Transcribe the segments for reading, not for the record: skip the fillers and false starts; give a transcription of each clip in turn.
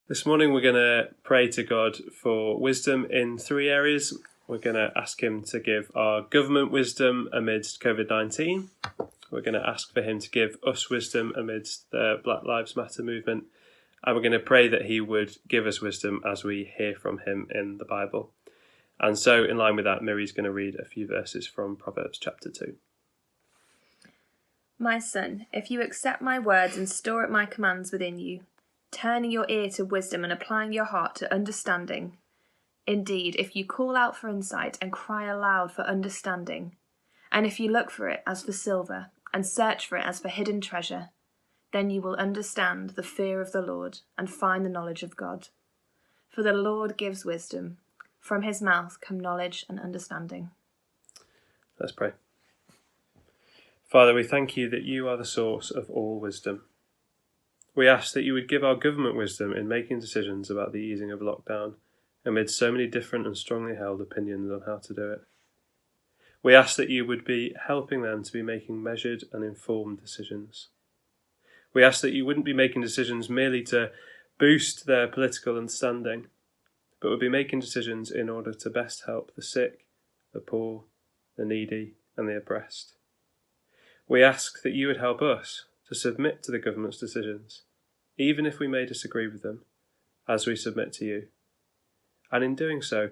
This morning we're going to pray to God for wisdom in three areas. We're going to ask him to give our government wisdom amidst COVID-19. We're going to ask for him to give us wisdom amidst the Black Lives Matter movement. And we're going to pray that he would give us wisdom as we hear from him in the Bible. And so in line with that, Miri's going to read a few verses from Proverbs chapter 2. My son, if you accept my words and store up my commands within you, turning your ear to wisdom and applying your heart to understanding. Indeed, if you call out for insight and cry aloud for understanding, and if you look for it as for silver and search for it as for hidden treasure, then you will understand the fear of the Lord and find the knowledge of God. For the Lord gives wisdom. From his mouth come knowledge and understanding. Let's pray. Father, we thank you that you are the source of all wisdom. We ask that you would give our government wisdom in making decisions about the easing of lockdown amid so many different and strongly held opinions on how to do it. We ask that you would be helping them to be making measured and informed decisions. We ask that you wouldn't be making decisions merely to boost their political understanding, but would be making decisions in order to best help the sick, the poor, the needy, and the oppressed. We ask that you would help us to submit to the government's decisions, even if we may disagree with them, as we submit to you. And in doing so,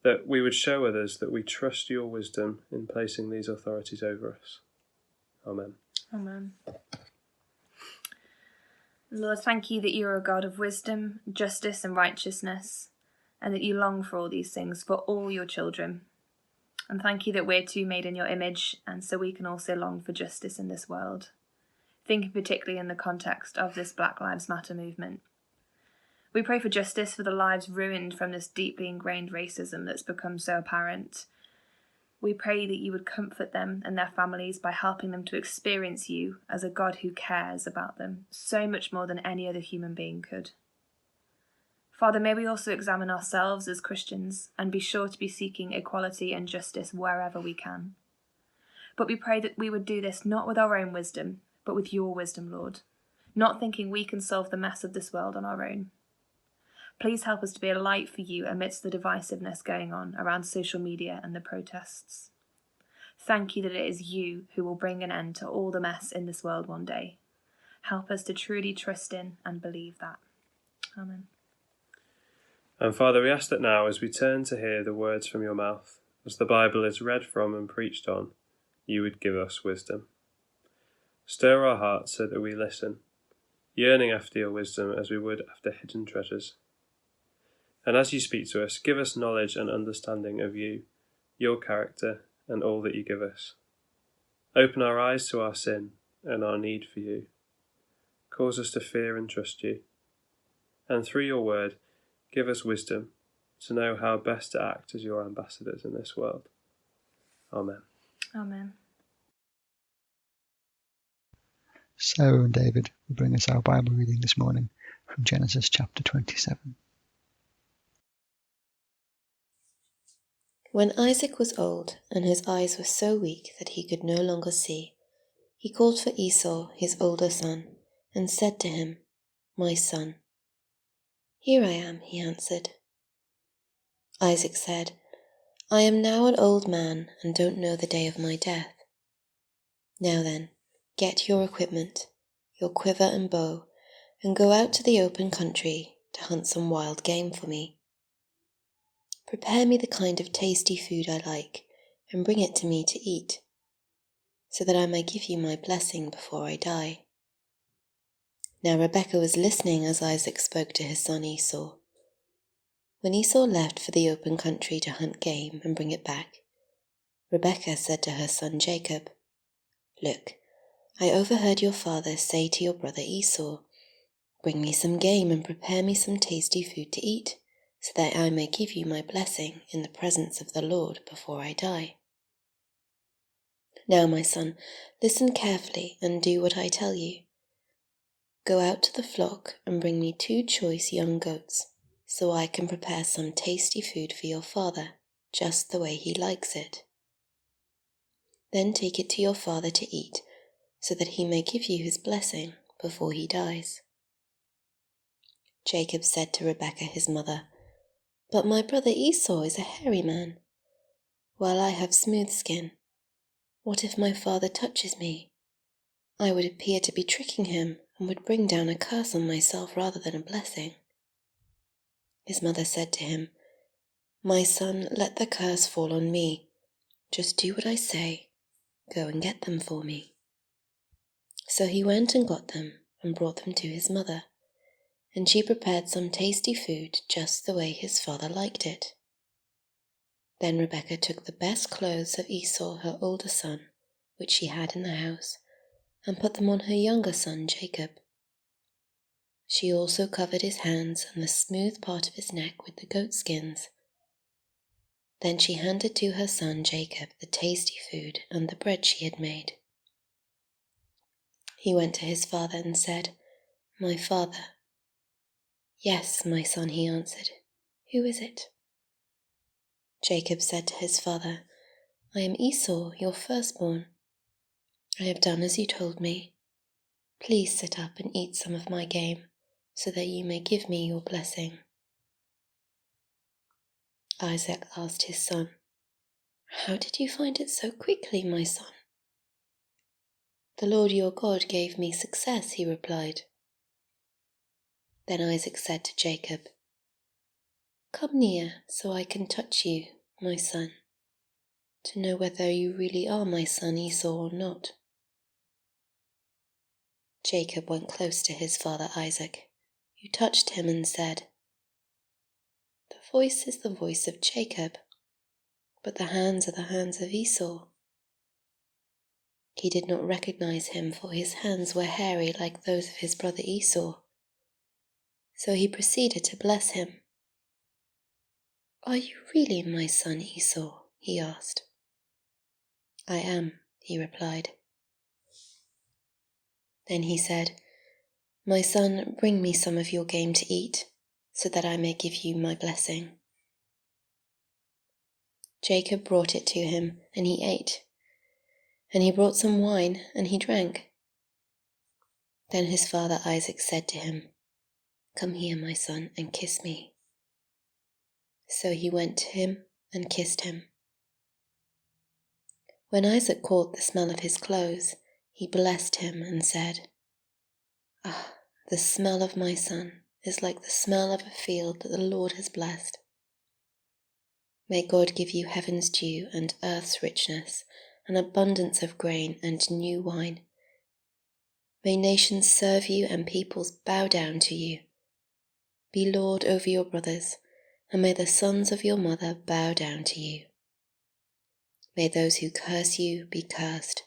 that we would show others that we trust your wisdom in placing these authorities over us. Amen. Amen. Lord, thank you that you are a God of wisdom, justice and righteousness, and that you long for all these things for all your children. And thank you that we're too made in your image, and so we can also long for justice in this world. Thinking particularly in the context of this Black Lives Matter movement. We pray for justice for the lives ruined from this deeply ingrained racism that's become so apparent. We pray that you would comfort them and their families by helping them to experience you as a God who cares about them so much more than any other human being could. Father, may we also examine ourselves as Christians and be sure to be seeking equality and justice wherever we can. But we pray that we would do this not with our own wisdom, but with your wisdom, Lord, not thinking we can solve the mess of this world on our own. Please help us to be a light for you amidst the divisiveness going on around social media and the protests. Thank you that it is you who will bring an end to all the mess in this world one day. Help us to truly trust in and believe that. Amen. And Father, we ask that now, as we turn to hear the words from your mouth, as the Bible is read from and preached on, you would give us wisdom. Stir our hearts so that we listen, yearning after your wisdom as we would after hidden treasures. And as you speak to us, give us knowledge and understanding of you, your character, and all that you give us. Open our eyes to our sin and our need for you. Cause us to fear and trust you. And through your word, give us wisdom to know how best to act as your ambassadors in this world. Amen. Amen. Sarah and David will bring us our Bible reading this morning from Genesis chapter 27. When Isaac was old, and his eyes were so weak that he could no longer see, he called for Esau, his older son, and said to him, "My son." "Here I am," he answered. Isaac said, "I am now an old man and don't know the day of my death. Now then, get your equipment, your quiver and bow, and go out to the open country to hunt some wild game for me. Prepare me the kind of tasty food I like, and bring it to me to eat, so that I may give you my blessing before I die." Now Rebekah was listening as Isaac spoke to his son Esau. When Esau left for the open country to hunt game and bring it back, Rebekah said to her son Jacob, "Look, I overheard your father say to your brother Esau, 'Bring me some game and prepare me some tasty food to eat, so that I may give you my blessing in the presence of the Lord before I die.' Now, my son, listen carefully and do what I tell you. Go out to the flock and bring me 2 choice young goats, so I can prepare some tasty food for your father, just the way he likes it. Then take it to your father to eat, so that he may give you his blessing before he dies. Jacob said to Rebekah his mother, "But my brother Esau is a hairy man, while I have smooth skin. What if my father touches me? I would appear to be tricking him and would bring down a curse on myself rather than a blessing." His mother said to him, "My son, let the curse fall on me. Just do what I say. Go and get them for me." So he went and got them and brought them to his mother, and she prepared some tasty food just the way his father liked it. Then Rebekah took the best clothes of Esau, her older son, which she had in the house, and put them on her younger son Jacob. She also covered his hands and the smooth part of his neck with the goat skins. Then she handed to her son Jacob the tasty food and the bread she had made. He went to his father and said, "My father." "Yes, my son," he answered. "Who is it?" Jacob said to his father, "I am Esau, your firstborn. I have done as you told me. Please sit up and eat some of my game, so that you may give me your blessing." Isaac asked his son, "How did you find it so quickly, my son?" "The Lord your God gave me success," he replied. Then Isaac said to Jacob, "Come near so I can touch you, my son, to know whether you really are my son Esau or not." Jacob went close to his father Isaac, who touched him and said, "The voice is the voice of Jacob, but the hands are the hands of Esau." He did not recognize him, for his hands were hairy like those of his brother Esau. So he proceeded to bless him. "Are you really my son Esau?" he asked. "I am," he replied. Then he said, "My son, bring me some of your game to eat, so that I may give you my blessing." Jacob brought it to him, and he ate. And he brought some wine, and he drank. Then his father Isaac said to him, "Come here, my son, and kiss me." So he went to him and kissed him. When Isaac caught the smell of his clothes, he blessed him and said, "Ah, the smell of my son is like the smell of a field that the Lord has blessed. May God give you heaven's dew and earth's richness, an abundance of grain and new wine. May nations serve you and peoples bow down to you. Be Lord over your brothers, and may the sons of your mother bow down to you. May those who curse you be cursed,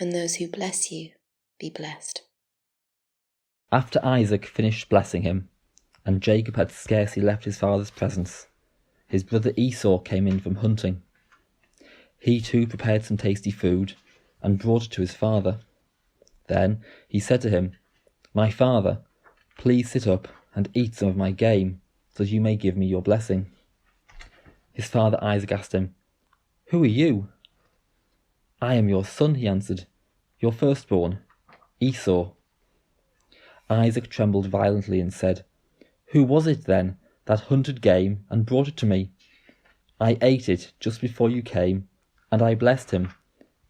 and those who bless you be blessed." After Isaac finished blessing him, and Jacob had scarcely left his father's presence, his brother Esau came in from hunting. He too prepared some tasty food, and brought it to his father. Then he said to him, "My father, please sit up and eat some of my game, so that you may give me your blessing." His father Isaac asked him, "Who are you?" "I am your son," he answered, "your firstborn, Esau." Isaac trembled violently and said, "Who was it then that hunted game and brought it to me? I ate it just before you came, and I blessed him,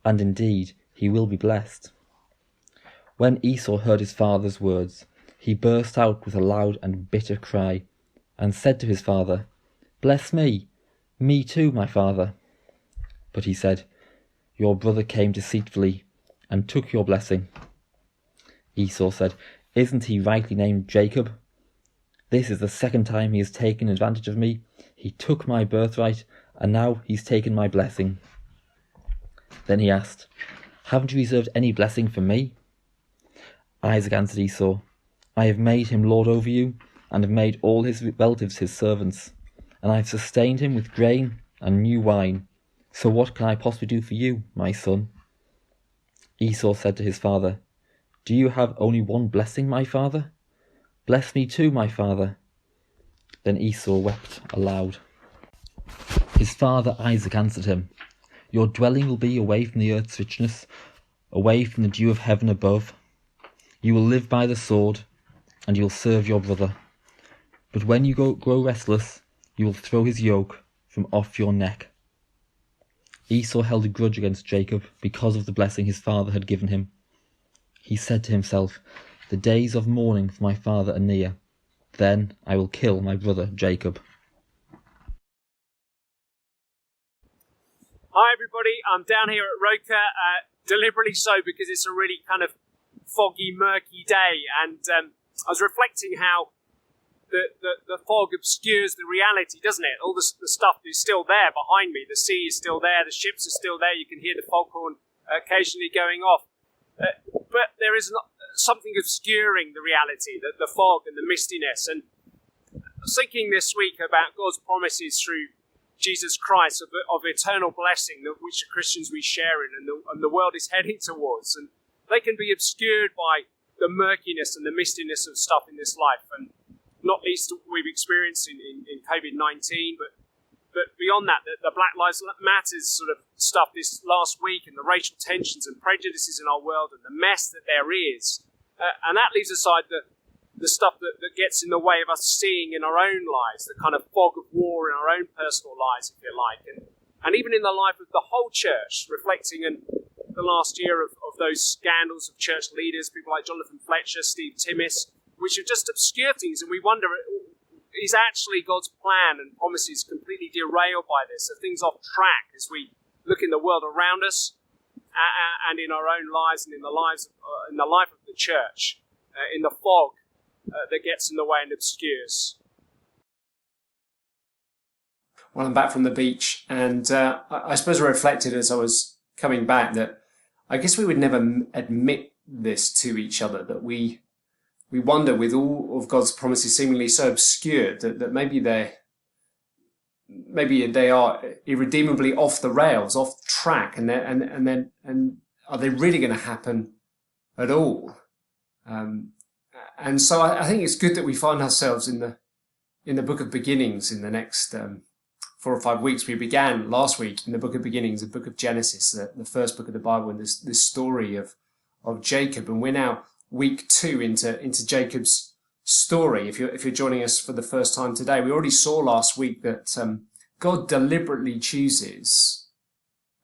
and indeed he will be blessed." When Esau heard his father's words, he burst out with a loud and bitter cry, and said to his father, "Bless me, me too, my father." But he said, "Your brother came deceitfully, and took your blessing." Esau said, "Isn't he rightly named Jacob? This is the second time he has taken advantage of me. He took my birthright, and now he's taken my blessing." Then he asked, "Haven't you reserved any blessing for me?" Isaac answered Esau, "I have made him lord over you, and have made all his relatives his servants, and I have sustained him with grain and new wine. So what can I possibly do for you, my son?" Esau said to his father, "Do you have only one blessing, my father? Bless me too, my father." Then Esau wept aloud. His father Isaac answered him, "Your dwelling will be away from the earth's richness, away from the dew of heaven above. You will live by the sword, and you will serve your brother. But when you grow restless, you will throw his yoke from off your neck." Esau held a grudge against Jacob because of the blessing his father had given him. He said to himself, "The days of mourning for my father are near. Then I will kill my brother Jacob." Hi everybody, I'm down here at Roker, deliberately so because it's a really kind of foggy, murky day, and I was reflecting how the fog obscures the reality, doesn't it? All the stuff is still there behind me. The sea is still there, the ships are still there, you can hear the foghorn occasionally going off. But there is something obscuring the reality, the fog and the mistiness. And I was thinking this week about God's promises through Jesus Christ of eternal blessing, which Christians we share in and the world is heading towards. And they can be obscured by the murkiness and the mistiness of stuff in this life. And not least we've experienced in COVID-19, but beyond that, the Black Lives Matter sort of stuff this last week, and the racial tensions and prejudices in our world and the mess that there is. And that leaves aside the stuff that gets in the way of us seeing in our own lives, the kind of fog of war in our own personal lives, if you like, and even in the life of the whole church, reflecting in the last year of those scandals of church leaders, people like Jonathan Fletcher, Steve Timmis, which have just obscured things, and we wonder, is actually God's plan and promises completely derailed by this? Are things off track as we look in the world around us and in our own lives and in the life of the church, in the fog that gets in the way and obscures? Well, I'm back from the beach, and I suppose I reflected as I was coming back that I guess we would never admit this to each other, that we wonder, with all of God's promises seemingly so obscured, that maybe they are irredeemably off the rails, off track, and are they really going to happen at all? And so I think it's good that we find ourselves in the book of beginnings in the next 4 or 5 weeks. We began last week in the book of beginnings, the book of Genesis, the first book of the Bible, and this story of Jacob, and we're now week 2 into Jacob's story. If you're joining us for the first time today, we already saw last week that God deliberately chooses,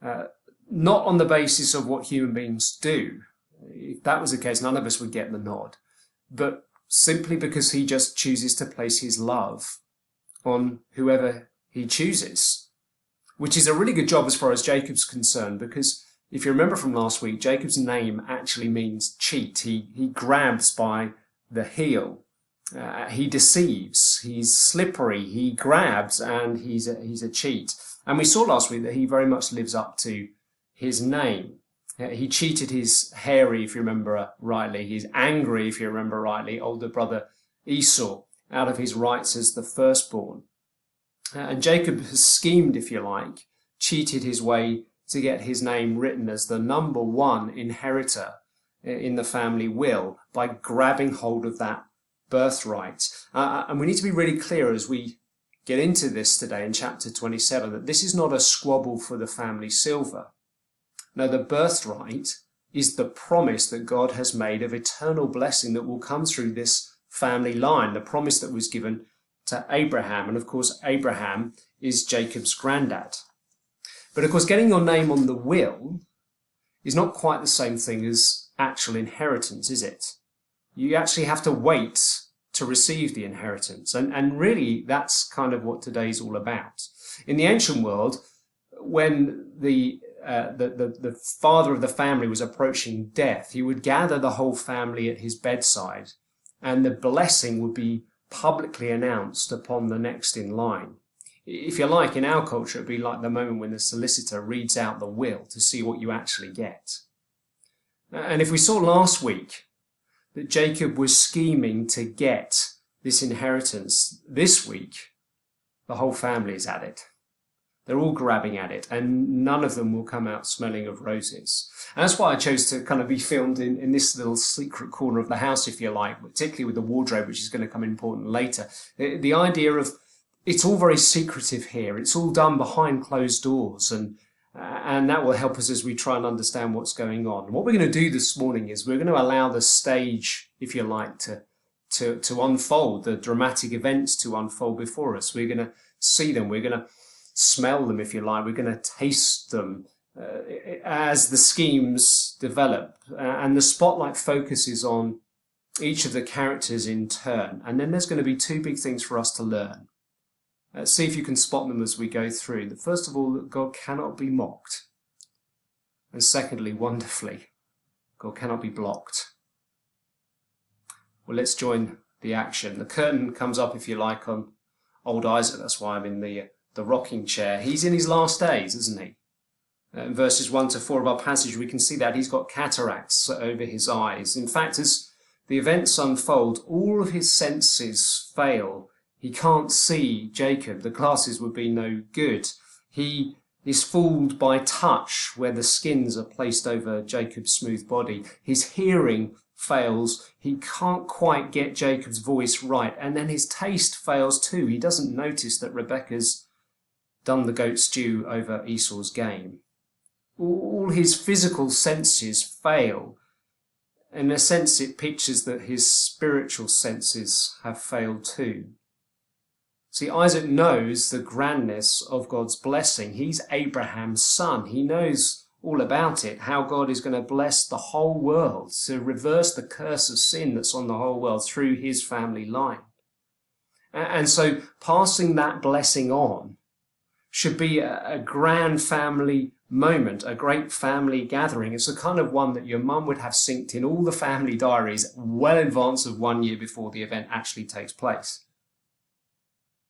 not on the basis of what human beings do. If that was the case, none of us would get the nod, but simply because he just chooses to place his love on whoever he chooses, which is a really good job as far as Jacob's concerned, because if you remember from last week, Jacob's name actually means cheat. He grabs by the heel. He deceives. He's slippery. He grabs, and he's a cheat. And we saw last week that he very much lives up to his name. He cheated his hairy, if you remember rightly, his angry, if you remember rightly, older brother Esau out of his rights as the firstborn. And Jacob has schemed, if you like, cheated his way to get his name written as the number one inheritor in the family will by grabbing hold of that birthright. And we need to be really clear as we get into this today in chapter 27 that this is not a squabble for the family silver. No, the birthright is the promise that God has made of eternal blessing that will come through this family line, the promise that was given to Abraham. And of course, Abraham is Jacob's granddad. But of course, getting your name on the will is not quite the same thing as actual inheritance, is it? You actually have to wait to receive the inheritance. And really, that's kind of what today's all about. In the ancient world, when the father of the family was approaching death, he would gather the whole family at his bedside, and the blessing would be publicly announced upon the next in line. If you like, in our culture, it'd be like the moment when the solicitor reads out the will to see what you actually get. And if we saw last week that Jacob was scheming to get this inheritance, this week, the whole family is at it. They're all grabbing at it, and none of them will come out smelling of roses. And that's why I chose to kind of be filmed in this little secret corner of the house, if you like, particularly with the wardrobe, which is going to come important later. The idea of it's all very secretive here. It's all done behind closed doors, and that will help us as we try and understand what's going on. What we're going to do this morning is we're going to allow the stage, if you like, to to unfold, the dramatic events to unfold before us. We're going to see them. We're going to smell them, if you like. We're going to taste them as the schemes develop. And the spotlight focuses on each of the characters in turn. And then there's going to be two big things for us to learn. See if you can spot them as we go through. That first of all, that God cannot be mocked. And secondly, wonderfully, God cannot be blocked. Well, let's join the action. The curtain comes up, if you like, on old Isaac. That's why I'm in the rocking chair. He's in his last days, isn't he? In verses 1 to 4 of our passage, we can see that he's got cataracts over his eyes. In fact, as the events unfold, all of his senses fail. He can't see Jacob. The glasses would be no good. He is fooled by touch, where the skins are placed over Jacob's smooth body. His hearing fails. He can't quite get Jacob's voice right. And then his taste fails too. He doesn't notice that Rebekah's done the goat stew over Esau's game. All his physical senses fail. In a sense, it pictures that his spiritual senses have failed too. See, Isaac knows the grandness of God's blessing. He's Abraham's son. He knows all about it, how God is going to bless the whole world, to reverse the curse of sin that's on the whole world through his family line. And so passing that blessing on should be a grand family moment, a great family gathering. It's the kind of one that your mum would have synced in all the family diaries well in advance of 1 year before the event actually takes place.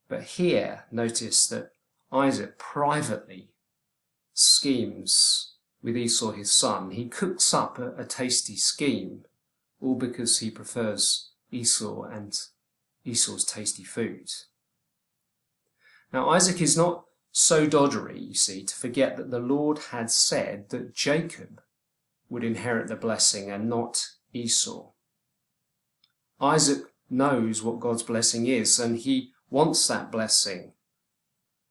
But here, notice that Isaac privately schemes with Esau, his son. He cooks up a tasty scheme, all because he prefers Esau and Esau's tasty food. Now, Isaac is not so doddery, you see, to forget that the Lord had said that Jacob would inherit the blessing and not Esau. Isaac knows what God's blessing is, and he wants that blessing.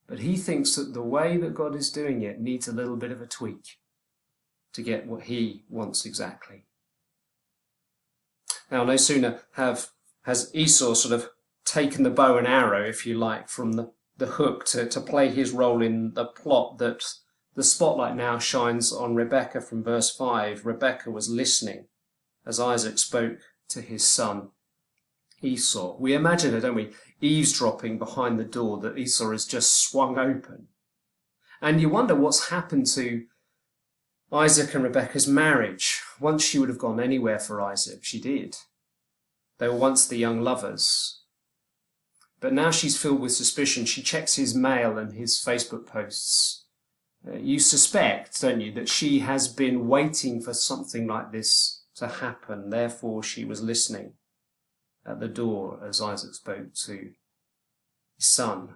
But he thinks that the way that God is doing it needs a little bit of a tweak to get what he wants exactly. Now, no sooner has Esau sort of taken the bow and arrow, if you like, from the hook to play his role in the plot, that the spotlight now shines on Rebekah from verse 5. Rebekah was listening as Isaac spoke to his son Esau. We imagine it, don't we? Eavesdropping behind the door that Esau has just swung open. And you wonder what's happened to Isaac and Rebekah's marriage. Once she would have gone anywhere for Isaac. She did. They were once the young lovers. But now she's filled with suspicion. She checks his mail and his Facebook posts. You suspect, don't you, that she has been waiting for something like this to happen. Therefore, she was listening at the door as Isaac spoke to his son,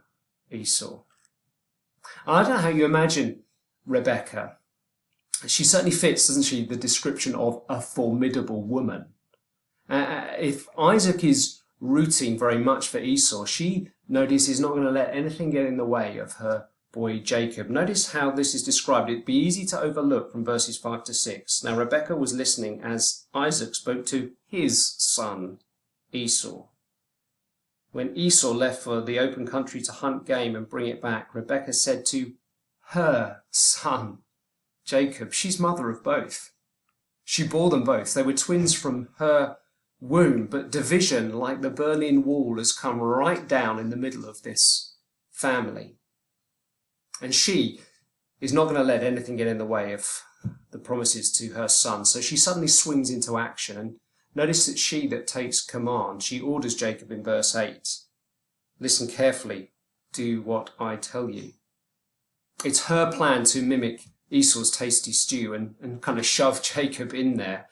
Esau. I don't know how you imagine Rebekah. She certainly fits, doesn't she, the description of a formidable woman. If Isaac is rooting very much for Esau, she notices he's not going to let anything get in the way of her boy Jacob. Notice how this is described. It'd be easy to overlook from verses 5 to 6. Now Rebekah was listening as Isaac spoke to his son Esau. When Esau left for the open country to hunt game and bring it back, Rebekah said to her son Jacob, she's mother of both. She bore them both. They were twins from her womb, but division, like the Berlin Wall, has come right down in the middle of this family. And she is not going to let anything get in the way of the promises to her son. So she suddenly swings into action. And notice that she that takes command. She orders Jacob in verse 8. Listen carefully. Do what I tell you. It's her plan to mimic Esau's tasty stew and kind of shove Jacob in there.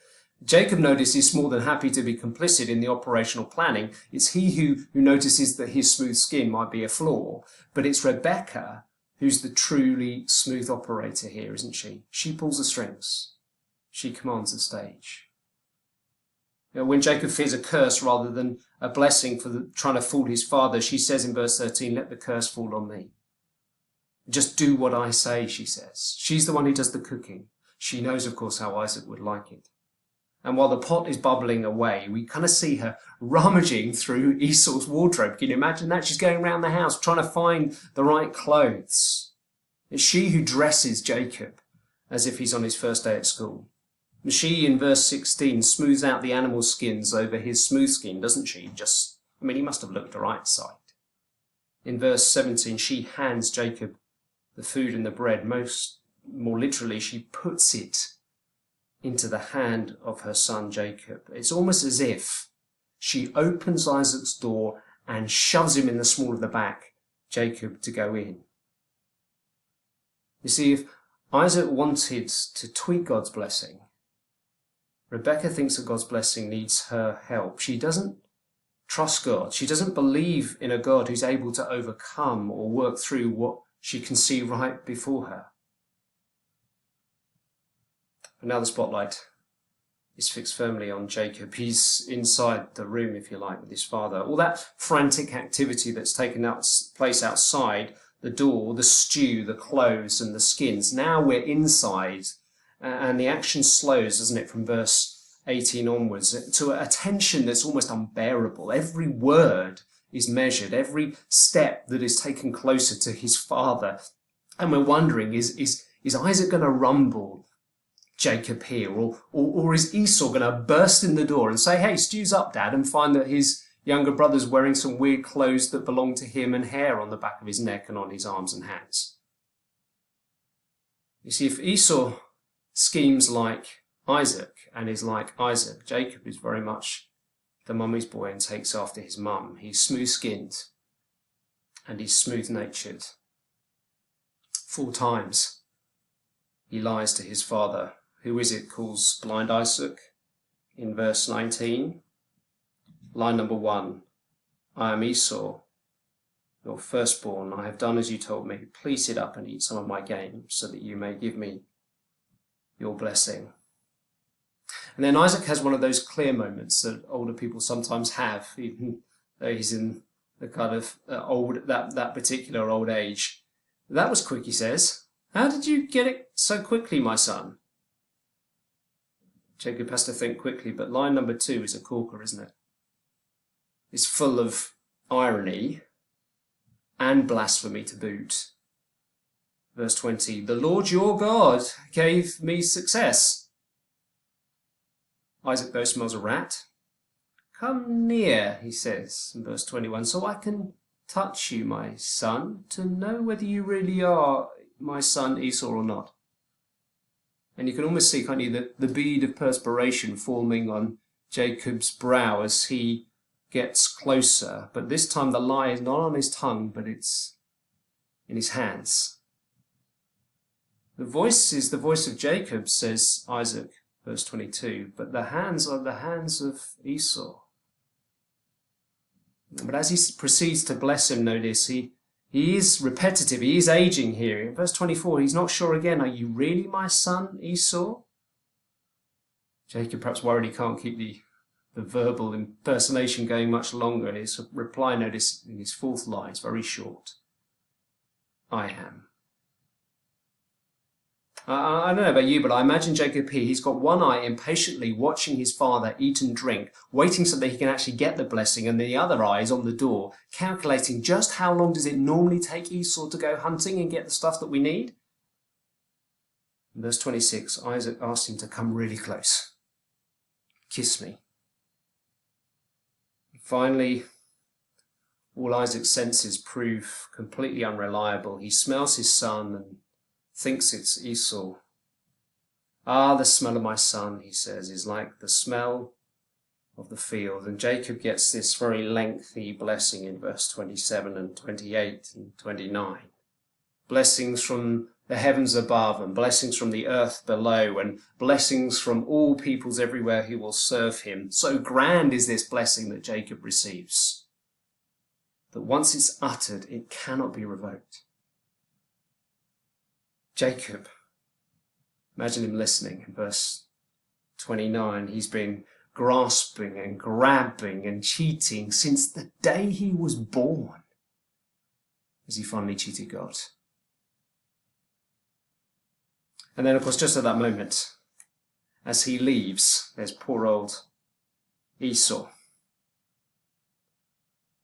Jacob notices he's more than happy to be complicit in the operational planning. It's he who notices that his smooth skin might be a flaw. But it's Rebekah who's the truly smooth operator here, isn't she? She pulls the strings. She commands the stage. You know, when Jacob fears a curse rather than a blessing for trying to fool his father, she says in verse 13, let the curse fall on me. Just do what I say, she says. She's the one who does the cooking. She knows, of course, how Isaac would like it. And while the pot is bubbling away, we kind of see her rummaging through Esau's wardrobe. Can you imagine that? She's going around the house trying to find the right clothes. It's she who dresses Jacob as if he's on his first day at school. And she, in verse 16, smooths out the animal skins over his smooth skin, doesn't she? He must have looked the right side. In verse 17, she hands Jacob the food and the bread. More literally, she puts it into the hand of her son Jacob. It's almost as if she opens Isaac's door and shoves him in the small of the back, Jacob to go in. You see, if Isaac wanted to tweak God's blessing, Rebecca thinks that God's blessing needs her help. She doesn't trust God. She doesn't believe in a God who's able to overcome or work through what she can see right before her. But now the spotlight is fixed firmly on Jacob. He's inside the room, if you like, with his father. All that frantic activity that's taken place outside the door, the stew, the clothes and the skins. Now we're inside, and the action slows, doesn't it, from verse 18 onwards, to a tension that's almost unbearable. Every word is measured, every step that is taken closer to his father. And we're wondering, is Isaac going to rumble Jacob here, or is Esau going to burst in the door and say, "Hey, stew's up, Dad," and find that his younger brother's wearing some weird clothes that belong to him and hair on the back of his neck and on his arms and hands? You see, if Esau schemes like Isaac and is like Isaac, Jacob is very much the mummy's boy and takes after his mum. He's smooth-skinned and he's smooth-natured. 4 times he lies to his father. Who is it calls blind Isaac? In verse 19, line number 1, "I am Esau, your firstborn. I have done as you told me. Please sit up and eat some of my game so that you may give me your blessing." And then Isaac has one of those clear moments that older people sometimes have, even though he's in the kind of that particular old age. "That was quick," he says. "How did you get it so quickly, my son?" Jacob has to think quickly, but line number 2 is a corker, isn't it? It's full of irony and blasphemy to boot. Verse 20, "The Lord your God gave me success." Isaac, though, smells a rat. "Come near," he says in verse 21, "so I can touch you, my son, to know whether you really are my son Esau or not." And you can almost see, can't you, the bead of perspiration forming on Jacob's brow as he gets closer. But this time the lie is not on his tongue, but it's in his hands. "The voice is the voice of Jacob," says Isaac, verse 22, "but the hands are the hands of Esau." But as he proceeds to bless him, notice, he is repetitive, he is aging here. In verse 24, he's not sure again, "Are you really my son, Esau?" Jacob, perhaps worried he can't keep the verbal impersonation going much longer. His reply, notice, in his 4th line, is very short. "I am." I don't know about you, but I imagine Jacob here, he's got one eye impatiently watching his father eat and drink, waiting so that he can actually get the blessing, and the other eye is on the door, calculating just how long does it normally take Esau to go hunting and get the stuff that we need. In verse 26, Isaac asked him to come really close. "Kiss me." Finally, all Isaac's senses prove completely unreliable. He smells his son and thinks it's Esau. "Ah, the smell of my son," he says, "is like the smell of the field." And Jacob gets this very lengthy blessing in verse 27 and 28 and 29. Blessings from the heavens above and blessings from the earth below and blessings from all peoples everywhere who will serve him. So grand is this blessing that Jacob receives, that once it's uttered, it cannot be revoked. Jacob, imagine him listening in verse 29. He's been grasping and grabbing and cheating since the day he was born, as he finally cheated God. And then, of course, just at that moment, as he leaves, there's poor old Esau.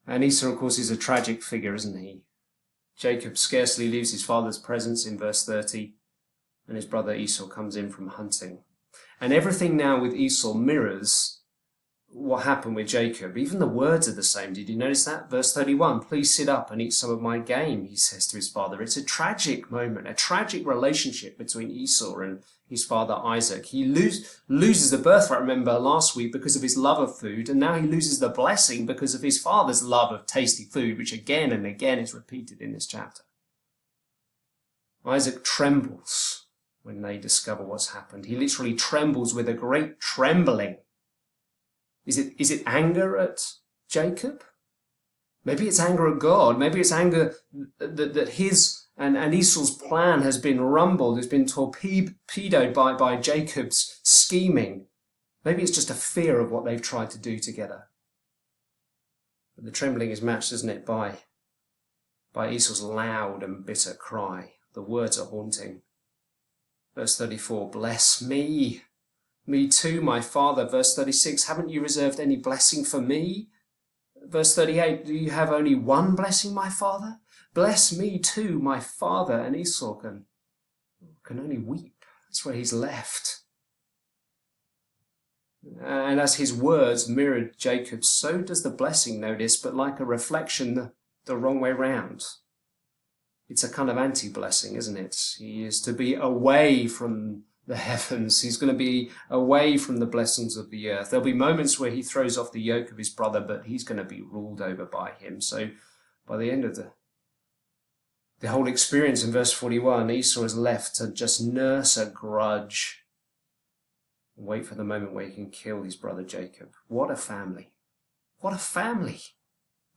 And Esau, of course, is a tragic figure, isn't he? Jacob scarcely leaves his father's presence in verse 30, and his brother Esau comes in from hunting. And everything now with Esau mirrors what happened with Jacob. Even the words are the same. Did you notice that? Verse 31, please sit up and eat some of my game, he says to his father. It's a tragic moment, a tragic relationship between Esau and his father Isaac. He loses the birthright, remember, last week because of his love of food, and now he loses the blessing because of his father's love of tasty food, which again and again is repeated in this chapter. Isaac trembles when they discover what's happened. He literally trembles with a great trembling. Is it anger at Jacob? Maybe it's anger at God. Maybe it's anger that his and Esau's plan has been rumbled, has been torpedoed by Jacob's scheming. Maybe it's just a fear of what they've tried to do together. But the trembling is matched, isn't it, by Esau's loud and bitter cry. The words are haunting. Verse 34, bless me. Me too, my father. Verse 36, haven't you reserved any blessing for me? Verse 38, do you have only one blessing, my father? Bless me too, my father. And Esau can only weep. That's where he's left. And as his words mirrored Jacob's, so does the blessing, notice, but like a reflection the wrong way round. It's a kind of anti-blessing, isn't it? He is to be away from the heavens. He's going to be away from the blessings of the earth. There'll be moments where he throws off the yoke of his brother, but he's going to be ruled over by him. So by the end of the whole experience in verse 41, Esau is left to just nurse a grudge and wait for the moment where he can kill his brother Jacob. What a family. What a family.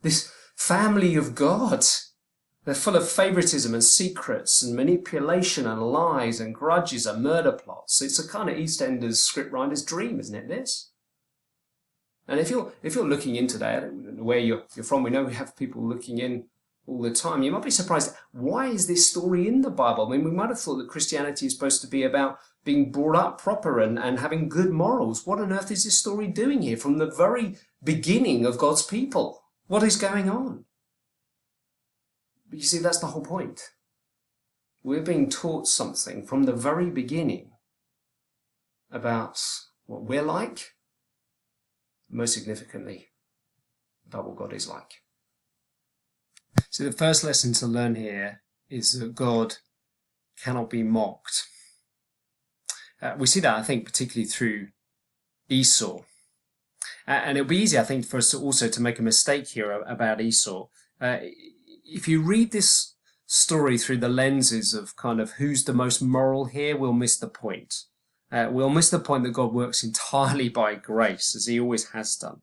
This family of God. They're full of favoritism and secrets and manipulation and lies and grudges and murder plots. It's a kind of EastEnders scriptwriter's dream, isn't it, this? And if you're looking in today, I don't know where you're from, we know we have people looking in all the time. You might be surprised, why is this story in the Bible? I mean, we might have thought that Christianity is supposed to be about being brought up proper and having good morals. What on earth is this story doing here from the very beginning of God's people? What is going on? But you see, that's the whole point. We're being taught something from the very beginning about what we're like, most significantly, about what God is like. So the first lesson to learn here is that God cannot be mocked. We see that, I think, particularly through Esau. And it'll be easy, I think, for us also to make a mistake here about Esau. If you read this story through the lenses of kind of who's the most moral here, we'll miss the point. We'll miss the point that God works entirely by grace, as he always has done.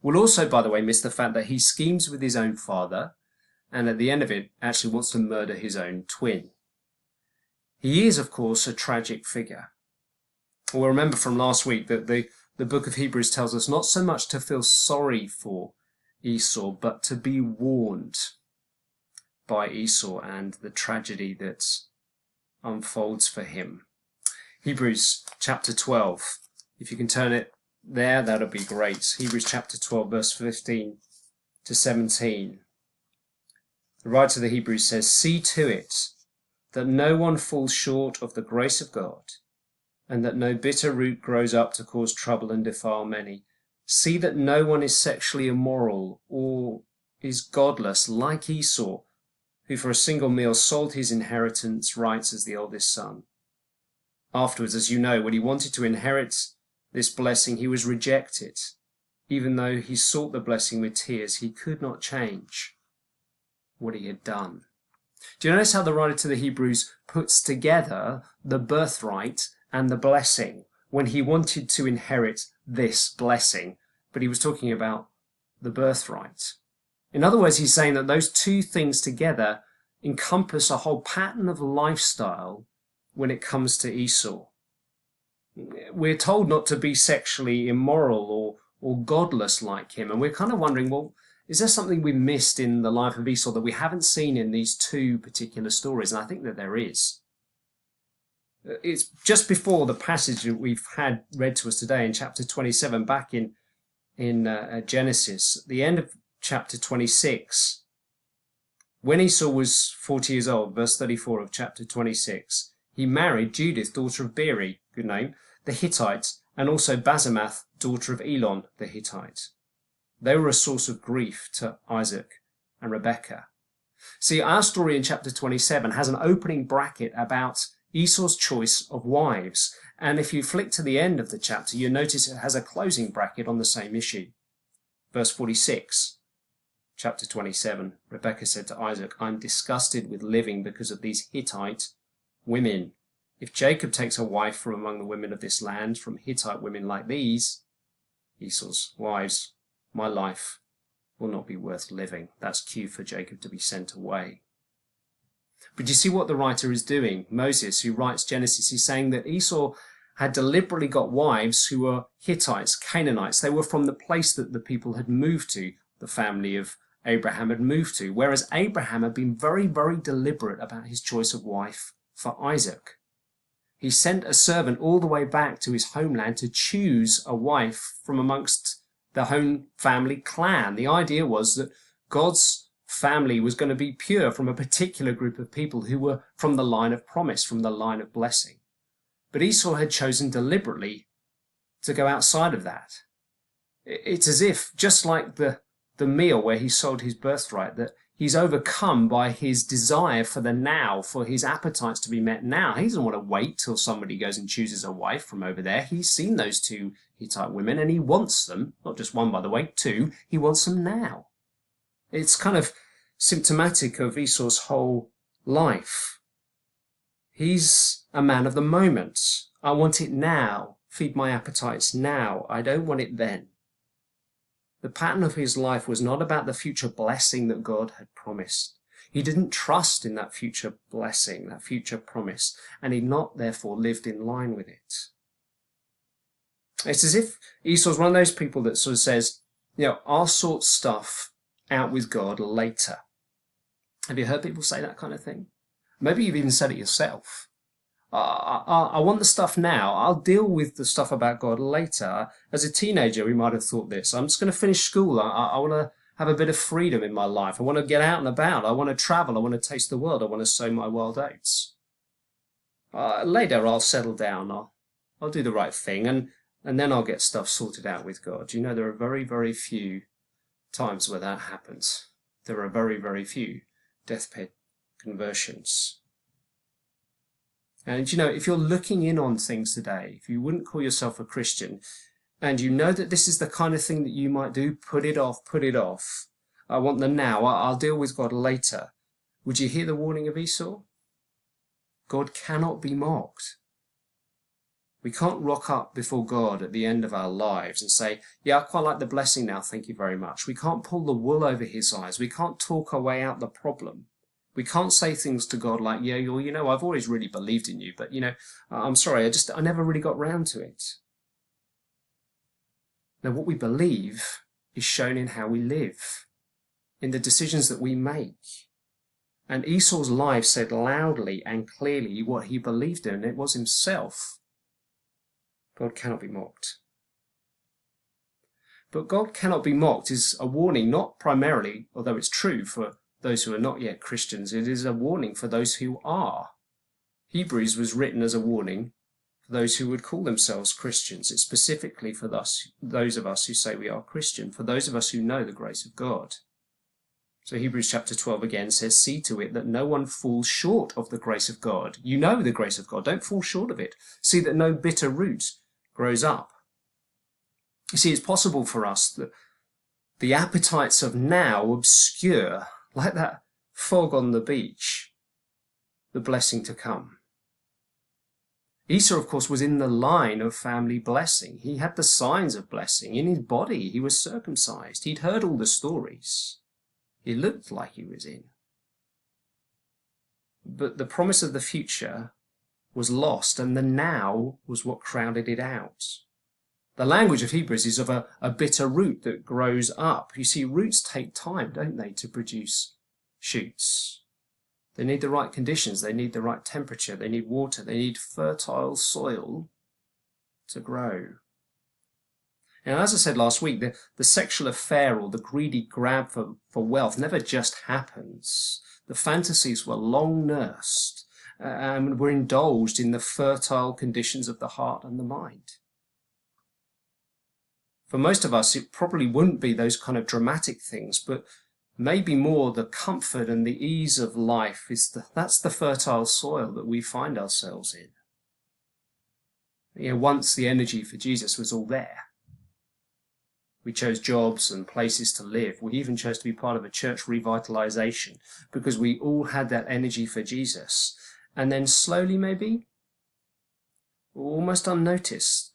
We'll also, by the way, miss the fact that he schemes with his own father, and at the end of it, actually wants to murder his own twin. He is, of course, a tragic figure. We'll remember from last week that the book of Hebrews tells us not so much to feel sorry for Esau, but to be warned by Esau and the tragedy that unfolds for him. Hebrews chapter 12. If you can turn it there, that'll be great. Hebrews chapter 12, verse 15 to 17. The writer of the Hebrews says, see to it that no one falls short of the grace of God, and that no bitter root grows up to cause trouble and defile many. See that no one is sexually immoral or is godless like Esau, who for a single meal sold his inheritance rights as the oldest son. Afterwards, as you know, when he wanted to inherit this blessing, he was rejected. Even though he sought the blessing with tears, he could not change what he had done. Do you notice how the writer to the Hebrews puts together the birthright and the blessing when he wanted to inherit this blessing, but he was talking about the birthright? In other words, he's saying that those two things together encompass a whole pattern of lifestyle when it comes to Esau. We're told not to be sexually immoral or godless like him, and we're kind of wondering, well, is there something we missed in the life of Esau that we haven't seen in these two particular stories? And I think that there is. It's just before the passage that we've had read to us today in chapter 27, back in Genesis, the end of chapter 26. When Esau was 40 years old, verse 34 of chapter 26, he married Judith, daughter of Beeri, good name, the Hittite, and also Basemath, daughter of Elon, the Hittite. They were a source of grief to Isaac and Rebekah. See, our story in chapter 27 has an opening bracket about Esau's choice of wives. And if you flick to the end of the chapter, you notice it has a closing bracket on the same issue. Verse 46, chapter 27, Rebekah said to Isaac, I'm disgusted with living because of these Hittite women. If Jacob takes a wife from among the women of this land, from Hittite women like these, Esau's wives, my life will not be worth living. That's cue for Jacob to be sent away. But you see what the writer is doing? Moses, who writes Genesis, is saying that Esau had deliberately got wives who were Hittites, Canaanites. They were from the place that the people had moved to, the family of Abraham had moved to, whereas Abraham had been very, very deliberate about his choice of wife for Isaac. He sent a servant all the way back to his homeland to choose a wife from amongst the home family clan. The idea was that God's family was going to be pure from a particular group of people who were from the line of promise, from the line of blessing. But Esau had chosen deliberately to go outside of that. It's as if, just like the meal where he sold his birthright, that he's overcome by his desire for the now, for his appetites to be met now. He doesn't want to wait till somebody goes and chooses a wife from over there. He's seen those two Hittite women and he wants them, not just one, by the way, two, he wants them now. It's kind of symptomatic of Esau's whole life. He's a man of the moment. I want it now. Feed my appetites now. I don't want it then. The pattern of his life was not about the future blessing that God had promised. He didn't trust in that future blessing, that future promise, and he'd not therefore lived in line with it. It's as if Esau's one of those people that sort of says, I'll sort stuff out with God later. Have you heard people say that kind of thing? Maybe you've even said it yourself. I want the stuff now. I'll deal with the stuff about God later. As a teenager, we might have thought this. I'm just going to finish school. I want to have a bit of freedom in my life. I want to get out and about. I want to travel. I want to taste the world. I want to sow my wild oats. Later, I'll settle down. I'll do the right thing. And then I'll get stuff sorted out with God. There are very, very few times where that happens. There are very, very few deathbed conversions. And if you're looking in on things today, if you wouldn't call yourself a Christian, and you know that this is the kind of thing that you might do, put it off. I want the now. I'll deal with God later. Would you hear the warning of Esau? God cannot be mocked. We can't rock up before God at the end of our lives and say, I quite like the blessing now, thank you very much. We can't pull the wool over his eyes. We can't talk our way out the problem. We can't say things to God like, I've always really believed in you, but, I'm sorry, I never really got round to it. Now, what we believe is shown in how we live, in the decisions that we make. And Esau's life said loudly and clearly what he believed in, and it was himself. God cannot be mocked. But God cannot be mocked is a warning, not primarily, although it's true for those who are not yet Christians, it is a warning for those who are. Hebrews was written as a warning for those who would call themselves Christians. It's specifically for those of us who say we are Christian, for those of us who know the grace of God. So Hebrews chapter 12 again says, see to it that no one falls short of the grace of God. You know the grace of God. Don't fall short of it. See that no bitter root grows up. You see, it's possible for us that the appetites of now obscure, like that fog on the beach, the blessing to come. Esau, of course, was in the line of family blessing. He had the signs of blessing. In his body, he was circumcised. He'd heard all the stories. He looked like he was in. But the promise of the future was lost, and the now was what crowded it out. The language of Hebrews is of a bitter root that grows up. You see, roots take time, don't they, to produce shoots. They need the right conditions. They need the right temperature. They need water. They need fertile soil to grow. Now, as I said last week, the sexual affair or the greedy grab for wealth never just happens. The fantasies were long nursed and were indulged in the fertile conditions of the heart and the mind. For most of us, it probably wouldn't be those kind of dramatic things, but maybe more the comfort and the ease of life that's the fertile soil that we find ourselves in. Once the energy for Jesus was all there. We chose jobs and places to live. We even chose to be part of a church revitalization because we all had that energy for Jesus. And then slowly, maybe, almost unnoticed,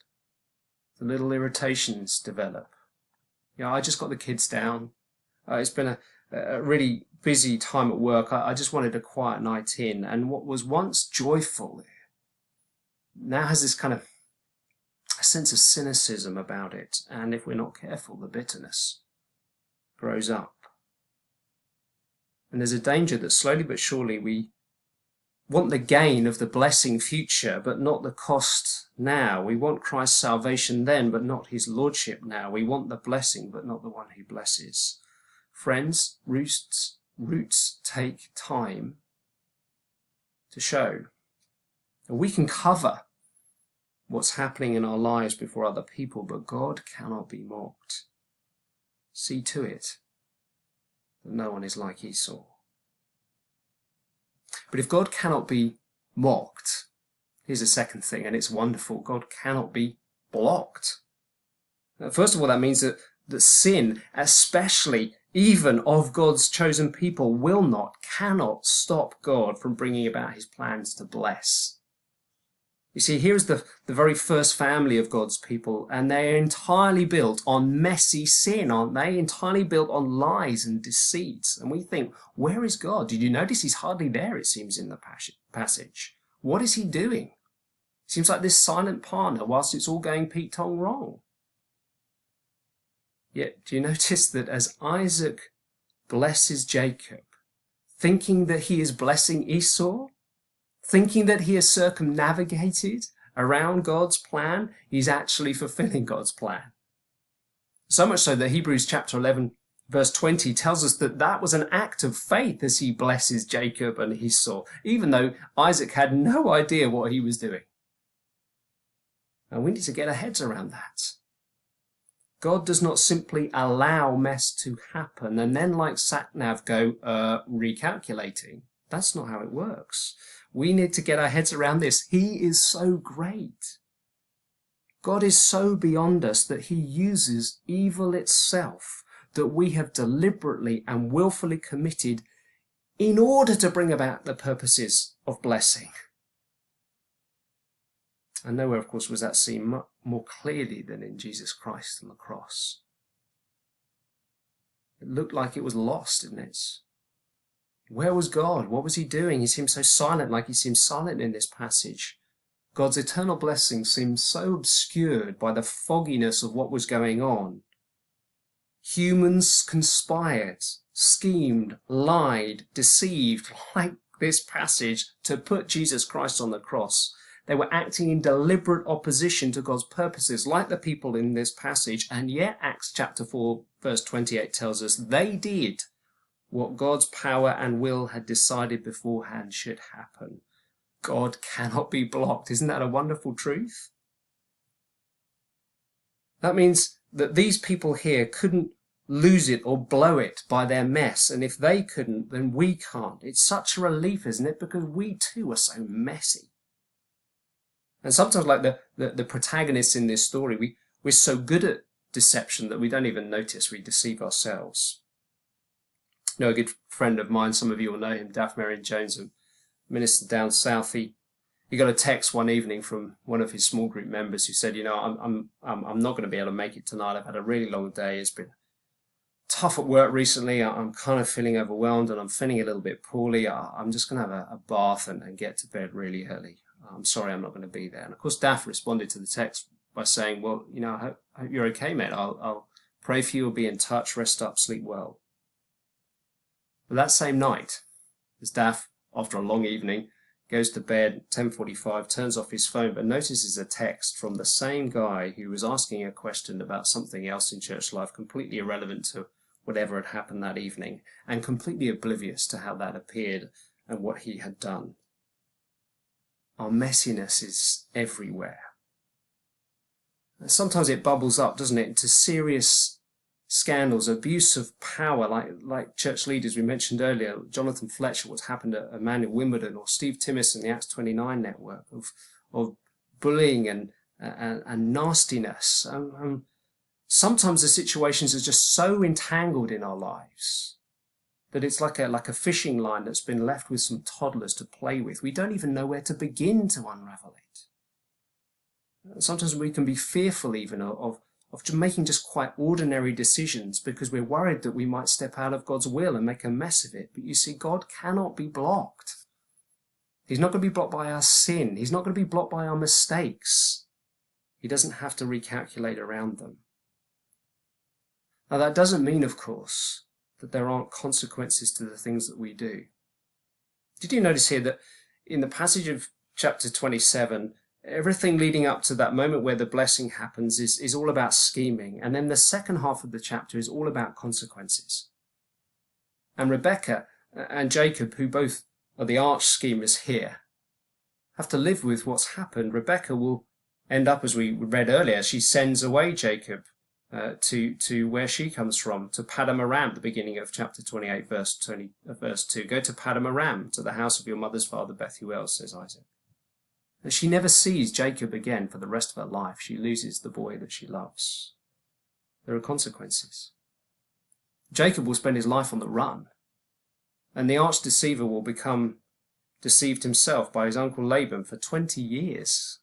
the little irritations develop. I just got the kids down. It's been a really busy time at work. I just wanted a quiet night in. And what was once joyful now has this kind of a sense of cynicism about it, and if we're not careful, the bitterness grows up. And there's a danger that slowly but surely we want the gain of the blessing future, but not the cost now. We want Christ's salvation then, but not his lordship now. We want the blessing, but not the one who blesses. Friends, roots take time to show. And we can cover what's happening in our lives before other people, but God cannot be mocked. See to it that no one is like Esau. But if God cannot be mocked, here's a second thing, and it's wonderful. God cannot be blocked. First of all, that means that sin, especially even of God's chosen people, cannot stop God from bringing about his plans to bless. You see, here's the very first family of God's people, and they're entirely built on messy sin, aren't they? Entirely built on lies and deceits. And we think, where is God? Did you notice he's hardly there, it seems, in the passage? What is he doing? Seems like this silent partner whilst it's all going Pete-tong wrong. Yet, do you notice that as Isaac blesses Jacob, thinking that he is blessing Esau, thinking that he has circumnavigated around God's plan, he's actually fulfilling God's plan. So much so that Hebrews chapter 11, verse 20 tells us that was an act of faith as he blesses Jacob and Esau, even though Isaac had no idea what he was doing. And we need to get our heads around that. God does not simply allow mess to happen and then, like sat-nav, go recalculating. That's not how it works. We need to get our heads around this. He is so great. God is so beyond us that he uses evil itself that we have deliberately and willfully committed in order to bring about the purposes of blessing. And nowhere, of course, was that seen more clearly than in Jesus Christ on the cross. It looked like it was lost, didn't it? Where was God? What was he doing? He seemed so silent, like he seems silent in this passage. God's eternal blessing seemed so obscured by the fogginess of what was going on. Humans conspired, schemed, lied, deceived, like this passage, to put Jesus Christ on the cross. They were acting in deliberate opposition to God's purposes, like the people in this passage, and yet Acts chapter 4, verse 28 tells us they did what God's power and will had decided beforehand should happen. God cannot be blocked. Isn't that a wonderful truth? That means that these people here couldn't lose it or blow it by their mess, and if they couldn't, then we can't. It's such a relief, isn't it? Because we too are so messy. And sometimes, like the protagonists in this story, we're so good at deception that we don't even notice we deceive ourselves. You know, a good friend of mine, some of you will know him, Daff Marion Jones, a minister down south. He got a text one evening from one of his small group members who said, I'm not going to be able to make it tonight. I've had a really long day. It's been tough at work recently. I'm kind of feeling overwhelmed and I'm feeling a little bit poorly. I'm just going to have a bath and get to bed really early. I'm sorry I'm not going to be there. And of course, Daff responded to the text by saying, well, I hope you're okay, mate. I'll pray for you. I'll be in touch. Rest up, sleep well. But that same night, as Daff after a long evening, goes to bed at 10:45, turns off his phone, but notices a text from the same guy who was asking a question about something else in church life, completely irrelevant to whatever had happened that evening, and completely oblivious to how that appeared and what he had done. Our messiness is everywhere. Sometimes it bubbles up, doesn't it, into serious scandals, abuse of power, like church leaders we mentioned earlier, Jonathan Fletcher, what's happened to a man in Wimbledon, or Steve Timmis and the Acts 29 network, of bullying and nastiness. Sometimes the situations are just so entangled in our lives that it's like a fishing line that's been left with some toddlers to play with. We don't even know where to begin to unravel it. Sometimes we can be fearful even of making just quite ordinary decisions because we're worried that we might step out of God's will and make a mess of it. But you see, God cannot be blocked. He's not going to be blocked by our sin. He's not going to be blocked by our mistakes. He doesn't have to recalculate around them. Now, that doesn't mean, of course, that there aren't consequences to the things that we do. Did you notice here that in the passage of chapter 27, everything leading up to that moment where the blessing happens is all about scheming. And then the second half of the chapter is all about consequences. And Rebekah and Jacob, who both are the arch schemers here, have to live with what's happened. Rebekah will end up, as we read earlier, she sends away Jacob to where she comes from, to Padam Aram, the beginning of chapter 28, verse 2. Go to Padam Aram, to the house of your mother's father Bethuel, says Isaac. And she never sees Jacob again for the rest of her life. She loses the boy that she loves. There are consequences. Jacob will spend his life on the run, and the arch deceiver will become deceived himself by his uncle Laban for 20 years.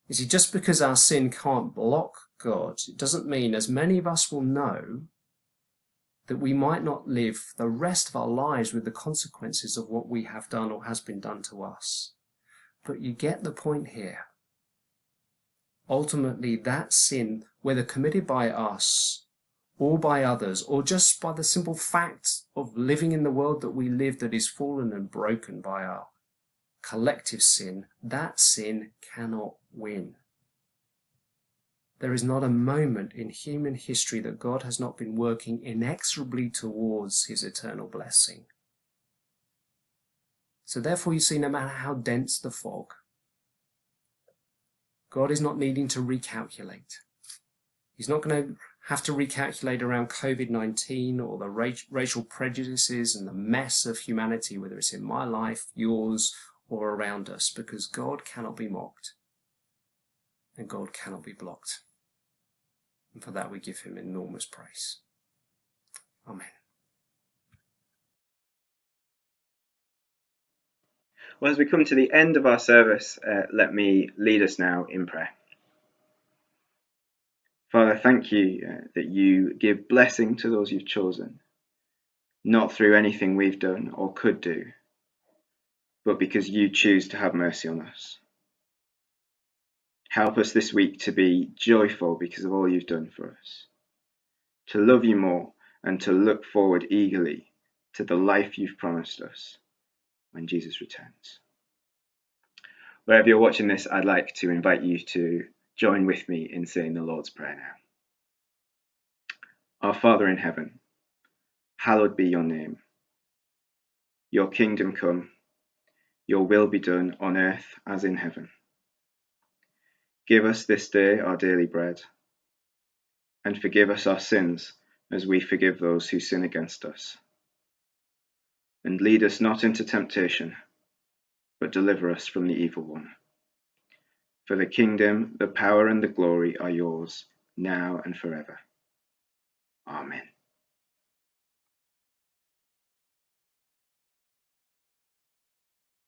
You see, just because our sin can't block God, it doesn't mean, as many of us will know, that we might not live the rest of our lives with the consequences of what we have done or has been done to us. But you get the point here. Ultimately, that sin, whether committed by us or by others, or just by the simple fact of living in the world that we live that is fallen and broken by our collective sin, that sin cannot win. There is not a moment in human history that God has not been working inexorably towards his eternal blessing. So therefore, you see, no matter how dense the fog, God is not needing to recalculate. He's not going to have to recalculate around COVID-19 or the racial prejudices and the mess of humanity, whether it's in my life, yours, or around us, because God cannot be mocked and God cannot be blocked. And for that we give him enormous praise. Amen. Well, as we come to the end of our service, let me lead us now in prayer. Father, thank you that you give blessing to those you've chosen, not through anything we've done or could do, but because you choose to have mercy on us. Help us this week to be joyful because of all you've done for us, to love you more and to look forward eagerly to the life you've promised us when Jesus returns. Wherever you're watching this, I'd like to invite you to join with me in saying the Lord's Prayer now. Our Father in heaven, hallowed be your name. Your kingdom come, your will be done on earth as in heaven. Give us this day our daily bread, and forgive us our sins as we forgive those who sin against us. And lead us not into temptation, but deliver us from the evil one. For the kingdom, the power and the glory are yours, now and forever. Amen.